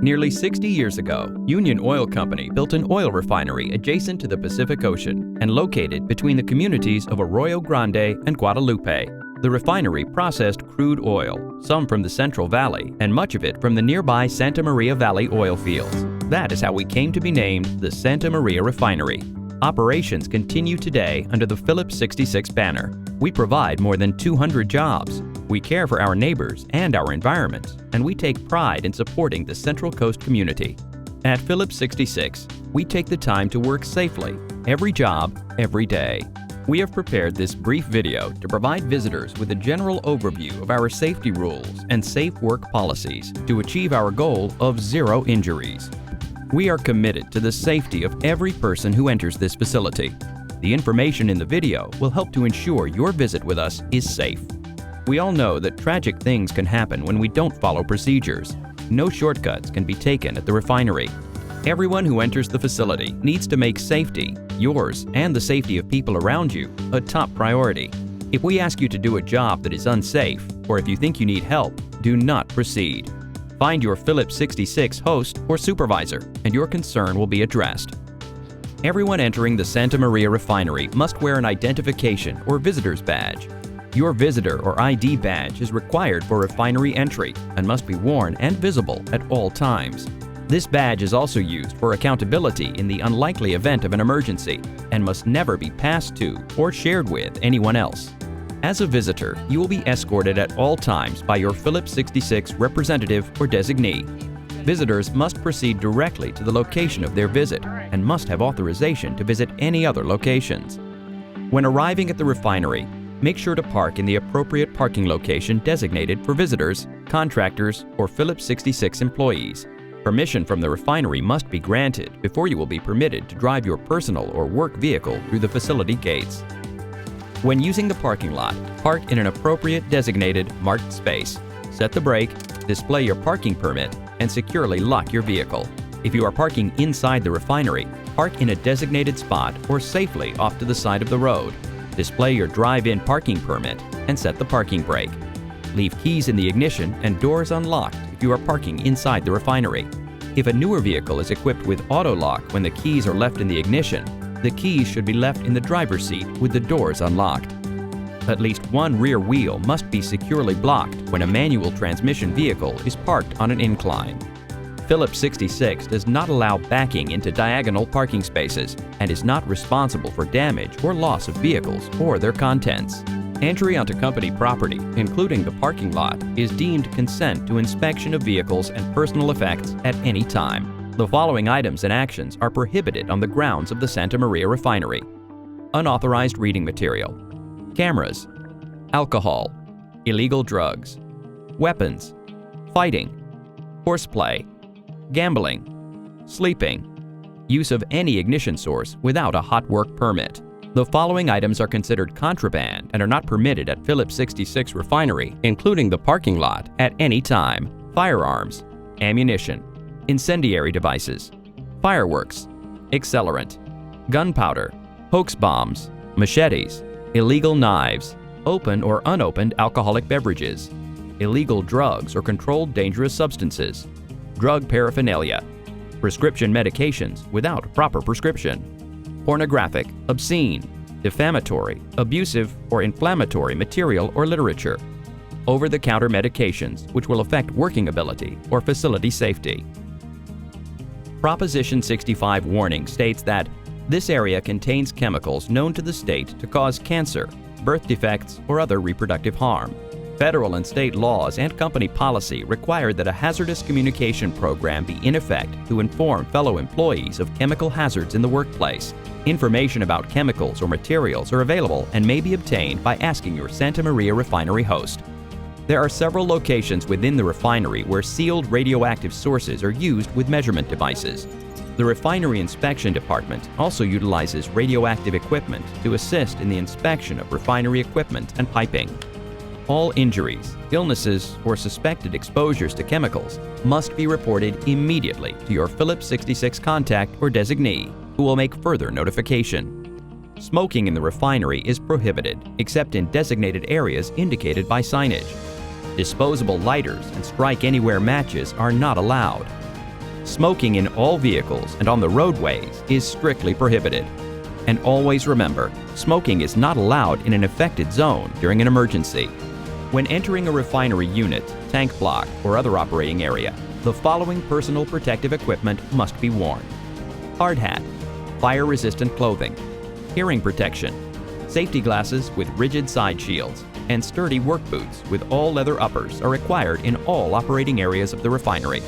Nearly 60 years ago, Union Oil Company built an oil refinery adjacent to the Pacific Ocean and located between the communities of Arroyo Grande and Guadalupe. The refinery processed crude oil, some from the Central Valley and much of it from the nearby Santa Maria Valley oil fields. That is how we came to be named the Santa Maria Refinery. Operations continue today under the Phillips 66 banner. We provide more than 200 jobs. We care for our neighbors and our environment, and we take pride in supporting the Central Coast community. At Phillips 66, we take the time to work safely, every job, every day. We have prepared this brief video to provide visitors with a general overview of our safety rules and safe work policies to achieve our goal of zero injuries. We are committed to the safety of every person who enters this facility. The information in the video will help to ensure your visit with us is safe. We all know that tragic things can happen when we don't follow procedures. No shortcuts can be taken at the refinery. Everyone who enters the facility needs to make safety, yours and the safety of people around you, a top priority. If we ask you to do a job that is unsafe, or if you think you need help, do not proceed. Find your Phillips 66 host or supervisor, and your concern will be addressed. Everyone entering the Santa Maria Refinery must wear an identification or visitor's badge. Your visitor or ID badge is required for refinery entry and must be worn and visible at all times. This badge is also used for accountability in the unlikely event of an emergency and must never be passed to or shared with anyone else. As a visitor, you will be escorted at all times by your Phillips 66 representative or designee. Visitors must proceed directly to the location of their visit and must have authorization to visit any other locations. When arriving at the refinery, make sure to park in the appropriate parking location designated for visitors, contractors, or Phillips 66 employees. Permission from the refinery must be granted before you will be permitted to drive your personal or work vehicle through the facility gates. When using the parking lot, park in an appropriate designated marked space. Set the brake, display your parking permit, and securely lock your vehicle. If you are parking inside the refinery, park in a designated spot or safely off to the side of the road. Display your drive-in parking permit and set the parking brake. Leave keys in the ignition and doors unlocked if you are parking inside the refinery. If a newer vehicle is equipped with auto lock when the keys are left in the ignition, the keys should be left in the driver's seat with the doors unlocked. At least one rear wheel must be securely blocked when a manual transmission vehicle is parked on an incline. Phillips 66 does not allow backing into diagonal parking spaces and is not responsible for damage or loss of vehicles or their contents. Entry onto company property, including the parking lot, is deemed consent to inspection of vehicles and personal effects at any time. The following items and actions are prohibited on the grounds of the Santa Maria Refinery: unauthorized reading material, cameras, alcohol, illegal drugs, weapons, fighting, horseplay, gambling, sleeping, use of any ignition source without a hot work permit. The following items are considered contraband and are not permitted at Phillips 66 Refinery, including the parking lot, at any time: firearms, ammunition, incendiary devices, fireworks, accelerant, gunpowder, hoax bombs, machetes, illegal knives, open or unopened alcoholic beverages, illegal drugs or controlled dangerous substances, drug paraphernalia, prescription medications without proper prescription, pornographic, obscene, defamatory, abusive, or inflammatory material or literature, over-the-counter medications which will affect working ability or facility safety. Proposition 65 warning states that this area contains chemicals known to the state to cause cancer, birth defects, or other reproductive harm. Federal and state laws and company policy require that a hazardous communication program be in effect to inform fellow employees of chemical hazards in the workplace. Information about chemicals or materials are available and may be obtained by asking your Santa Maria Refinery host. There are several locations within the refinery where sealed radioactive sources are used with measurement devices. The Refinery Inspection Department also utilizes radioactive equipment to assist in the inspection of refinery equipment and piping. All injuries, illnesses, or suspected exposures to chemicals must be reported immediately to your Phillips 66 contact or designee, who will make further notification. Smoking in the refinery is prohibited, except in designated areas indicated by signage. Disposable lighters and strike-anywhere matches are not allowed. Smoking in all vehicles and on the roadways is strictly prohibited. And always remember, smoking is not allowed in an affected zone during an emergency. When entering a refinery unit, tank block, or other operating area, the following personal protective equipment must be worn: hard hat, fire-resistant clothing, hearing protection, safety glasses with rigid side shields, and sturdy work boots with all leather uppers are required in all operating areas of the refinery.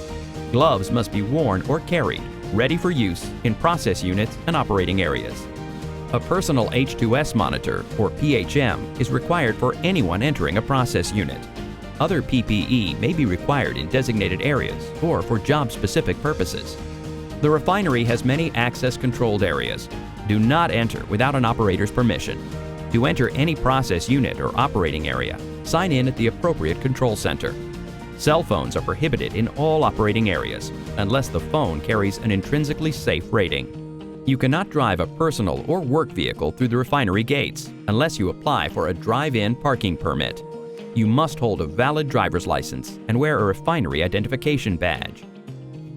Gloves must be worn or carried, ready for use in process units and operating areas. A personal H2S monitor, or PHM, is required for anyone entering a process unit. Other PPE may be required in designated areas or for job-specific purposes. The refinery has many access-controlled areas. Do not enter without an operator's permission. To enter any process unit or operating area, sign in at the appropriate control center. Cell phones are prohibited in all operating areas unless the phone carries an intrinsically safe rating. You cannot drive a personal or work vehicle through the refinery gates unless you apply for a drive-in parking permit. You must hold a valid driver's license and wear a refinery identification badge.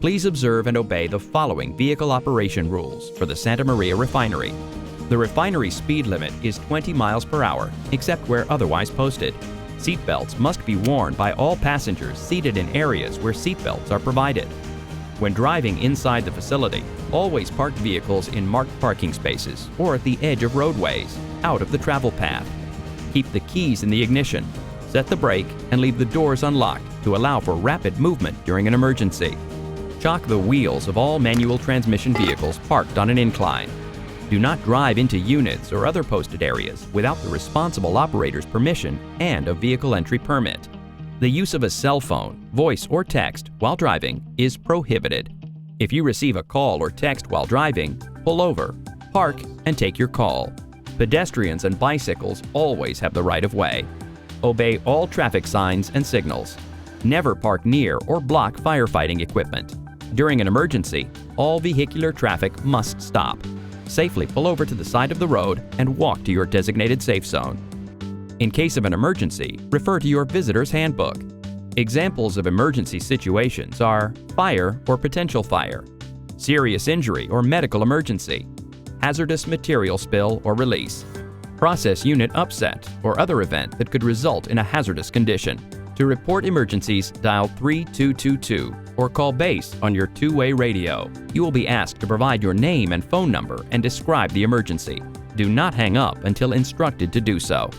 Please observe and obey the following vehicle operation rules for the Santa Maria Refinery. The refinery speed limit is 20 miles per hour, except where otherwise posted. Seatbelts must be worn by all passengers seated in areas where seatbelts are provided. When driving inside the facility, always park vehicles in marked parking spaces or at the edge of roadways, out of the travel path. Keep the keys in the ignition, set the brake, and leave the doors unlocked to allow for rapid movement during an emergency. Chock the wheels of all manual transmission vehicles parked on an incline. Do not drive into units or other posted areas without the responsible operator's permission and a vehicle entry permit. The use of a cell phone, voice, or text while driving is prohibited. If you receive a call or text while driving, pull over, park, and take your call. Pedestrians and bicycles always have the right of way. Obey all traffic signs and signals. Never park near or block firefighting equipment. During an emergency, all vehicular traffic must stop. Safely pull over to the side of the road and walk to your designated safe zone. In case of an emergency, refer to your visitor's handbook. Examples of emergency situations are fire or potential fire, serious injury or medical emergency, hazardous material spill or release, process unit upset or other event that could result in a hazardous condition. To report emergencies, dial 3222 or call base on your two-way radio. You will be asked to provide your name and phone number and describe the emergency. Do not hang up until instructed to do so.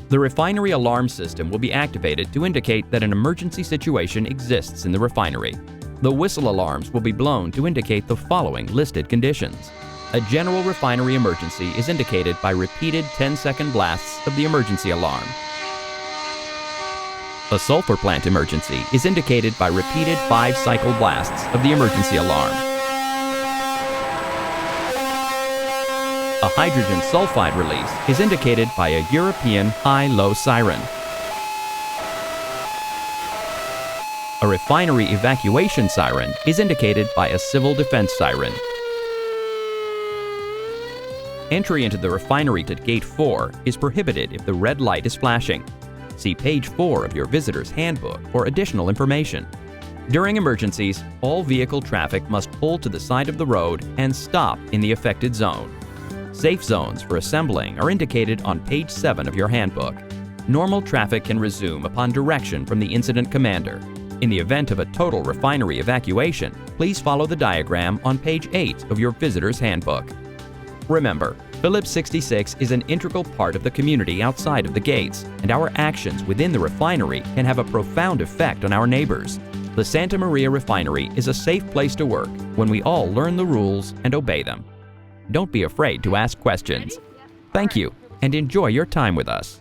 The refinery alarm system will be activated to indicate that an emergency situation exists in the refinery. The whistle alarms will be blown to indicate the following listed conditions. A general refinery emergency is indicated by repeated 10-second blasts of the emergency alarm. A sulfur plant emergency is indicated by repeated 5-cycle blasts of the emergency alarm. A hydrogen sulfide release is indicated by a European high-low siren. A refinery evacuation siren is indicated by a civil defense siren. Entry into the refinery to Gate 4 is prohibited if the red light is flashing. See page 4 of your visitor's handbook for additional information. During emergencies, all vehicle traffic must pull to the side of the road and stop in the affected zone. Safe zones for assembling are indicated on page 7 of your handbook. Normal traffic can resume upon direction from the incident commander. In the event of a total refinery evacuation, please follow the diagram on page 8 of your visitor's handbook. Remember, Phillips 66 is an integral part of the community outside of the gates, and our actions within the refinery can have a profound effect on our neighbors. The Santa Maria Refinery is a safe place to work when we all learn the rules and obey them. Don't be afraid to ask questions. Thank you, and enjoy your time with us.